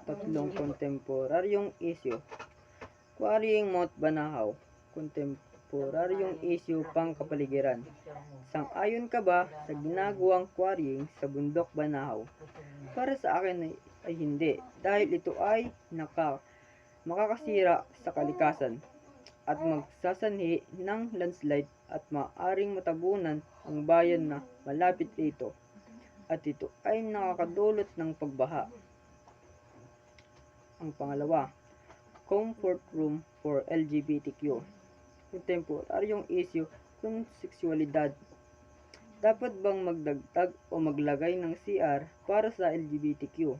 tatlong kontemporaryong isyu. Quarrying Mount Banahaw, kontemporaryong isyu pangkapaligiran. Sang-ayon ka ba sa ginagawang quarrying sa bundok Banahaw? Para sa akin ay hindi, dahil ito ay makakasira sa kalikasan at magsasanhi ng landslide at maaaring matabunan ang bayan na malapit rito, at ito ay nakakadulot ng pagbaha. Ang pangalawa, comfort room for LGBTQ. Kontemporaryong isyu kung seksualidad. Dapat bang magdagdag o maglagay ng CR para sa LGBTQ?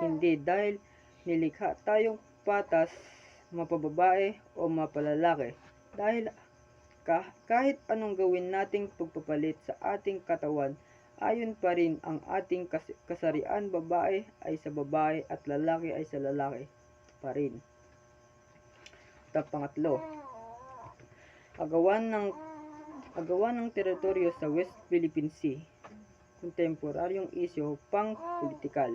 Hindi, dahil nilikha tayong patas, mapababae o mapalalaki. Dahil kahit anong gawin nating pagpapalit sa ating katawan, ayon pa rin ang ating kasarian, babae ay sa babae at lalaki ay sa lalaki pa rin. Pangatlo, agawan ng teritoryo sa West Philippine Sea. Kontemporaryong isyu pang-politikal.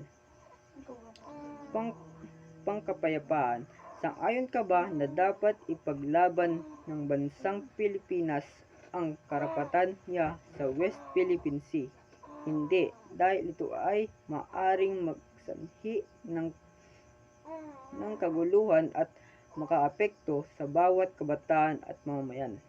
Pangkapayapaan. Sang-ayon ka ba na dapat ipaglaban ng bansang Pilipinas ang karapatan niya sa West Philippine Sea? Hindi, dahil ito ay maaring magsanhi ng kaguluhan at makaapekto sa bawat kabataan at mamamayan.